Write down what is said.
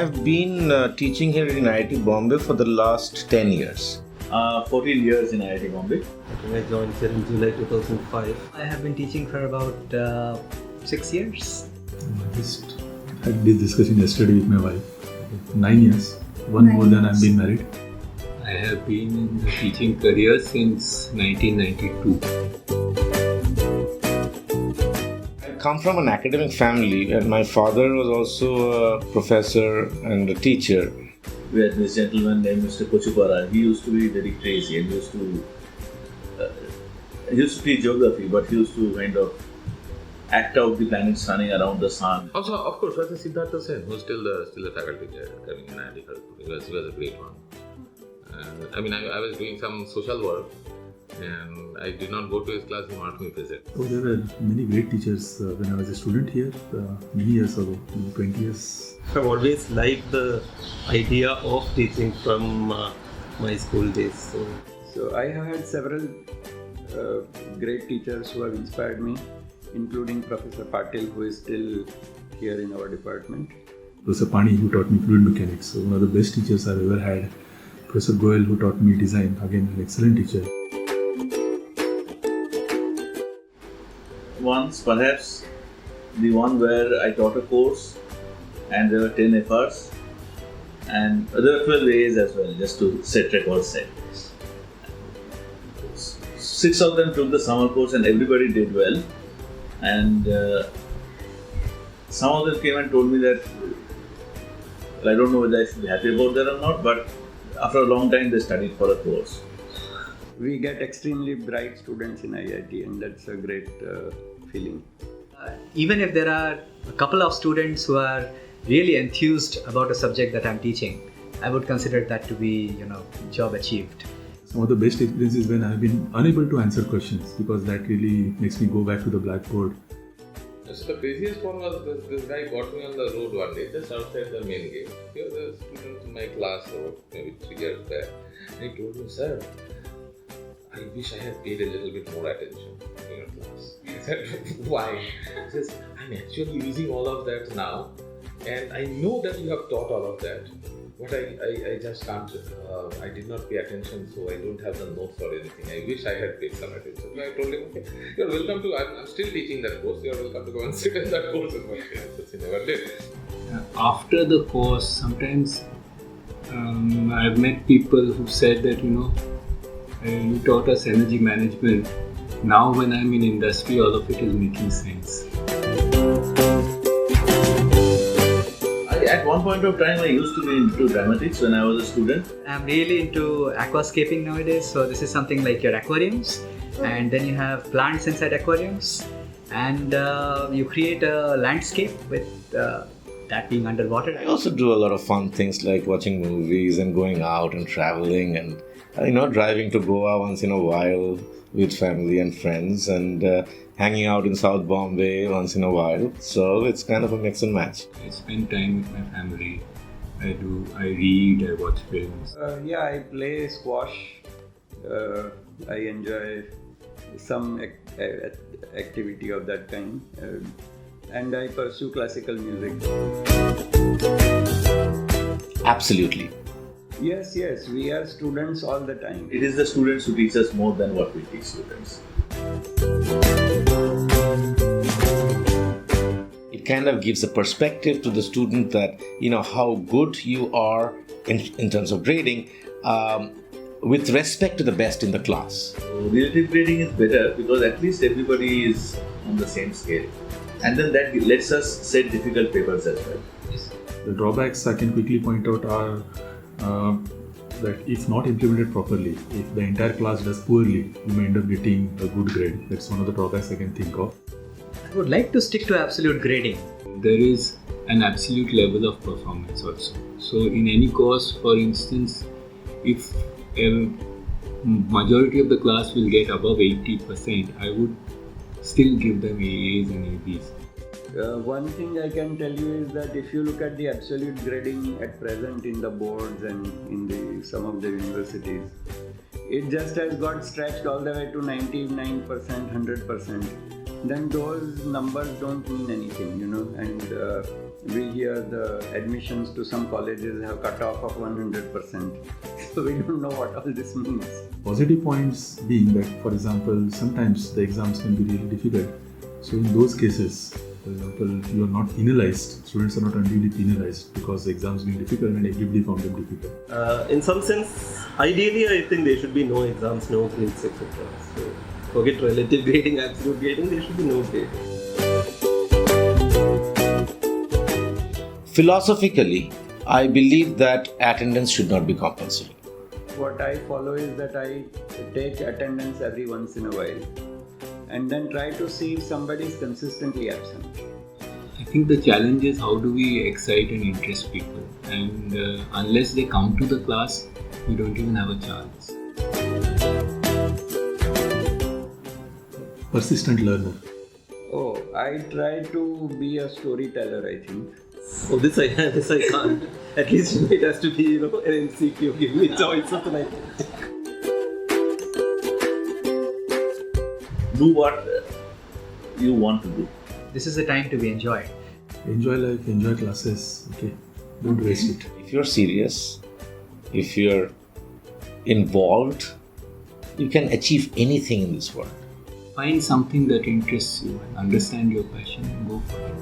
have been teaching here in IIT Bombay for the last 10 years. 14 years in IIT Bombay. I joined here in July 2005. I have been teaching for about 6 years. I just had this discussion yesterday with my wife. 9 years, one more than I've been married. I have been in the teaching career since 1992. I come from an academic family, and my father was also a professor and a teacher. We had this gentleman named Mr. Kochupara. He used to be very crazy and he used to teach geography, but he used to kind of act out the planets running around the sun. Also, of course, Professor Siddhartha Sen, who's still a faculty there, coming in IIT. He was a great one. I was doing some social work, and I did not go to his class. He wanted me to visit. Oh, there were many great teachers when I was a student here, many years ago, 20 years. I've always liked the idea of teaching from my school days. So I have had several great teachers who have inspired me, including Professor Patil, who is still here in our department. Professor Pani, who taught me fluid mechanics, so one of the best teachers I've ever had. Professor Goel, who taught me design, again an excellent teacher. Once, perhaps, the one where I taught a course and there were 10 efforts and there were 12 A's as well, just to set records set. 6 of them took the summer course and everybody did well, and some of them came and told me that I don't know whether I should be happy about that or not, but after a long time they studied for a course. We get extremely bright students in IIT, and that's a great feeling. Even if there are a couple of students who are really enthused about a subject that I'm teaching, I would consider that to be, job achieved. Some of the best experiences when I've been unable to answer questions, because that really makes me go back to the blackboard. So the craziest one was this guy got me on the road one day, just outside the main gate. He was a student in my class, maybe 3 years back. And he told me, "Sir, I wish I had paid a little bit more attention in your class." I said, "Why?" He says, "I'm actually using all of that now, and I know that you have taught all of that, but I just can't, I did not pay attention, so I don't have the notes or anything. I wish I had paid some attention." So I told him, "Okay, you're welcome to, I'm still teaching that course, you're welcome to go and sit in that course." But he never did. After the course, sometimes I've met people who said that, you taught us energy management. Now when I'm in industry, all of it is making sense. At one point of time, I used to be into dramatics when I was a student. I'm really into aquascaping nowadays, so this is something like your aquariums, and then you have plants inside aquariums, and you create a landscape with that being underwater. I also do a lot of fun things like watching movies and going out and traveling and driving to Goa once in a while with family and friends, and hanging out in South Bombay once in a while. So it's kind of a mix and match. I spend time with my family. I read, I watch films. I play squash. I enjoy some activity of that kind. And I pursue classical music. Absolutely. Yes, we are students all the time. It is the students who teach us more than what we teach students. It kind of gives a perspective to the student that, how good you are in terms of grading with respect to the best in the class. Relative grading is better because at least everybody is on the same scale. And then that lets us set difficult papers as well. The drawbacks I can quickly point out are that if not implemented properly, if the entire class does poorly, you may end up getting a good grade. That's one of the drawbacks I can think of. I would like to stick to absolute grading. There is an absolute level of performance also. So in any course, for instance, if a majority of the class will get above 80%, I would still give them AAs and ABs. One thing I can tell you is that if you look at the absolute grading at present in the boards and in some of the universities, it just has got stretched all the way to 99%, 100%. Then those numbers don't mean anything, and we hear the admissions to some colleges have cut off of 100%. So we don't know what all this means. Positive points being that, for example, sometimes the exams can be really difficult. So in those cases, for example, you are not penalized, students are not unduly penalized because the exams being difficult and everybody found them difficult. In some sense, ideally, I think there should be no exams, no grades, etc. So forget relative grading, absolute grading, there should be no grading. Philosophically, I believe that attendance should not be compulsory. What I follow is that I take attendance every once in a while and then try to see if somebody is consistently absent. I think the challenge is how do we excite and interest people, and unless they come to the class, we don't even have a chance. Persistent learner. Oh, I try to be a storyteller, I think. Oh, this I can't. At least it has to be, an MCQ. Give me choice of like. Do what you want to do. This is the time to be enjoyed. Enjoy life, enjoy classes, okay? Don't waste it. If you're serious, if you're involved, you can achieve anything in this world. Find something that interests you and understand your passion and go for it.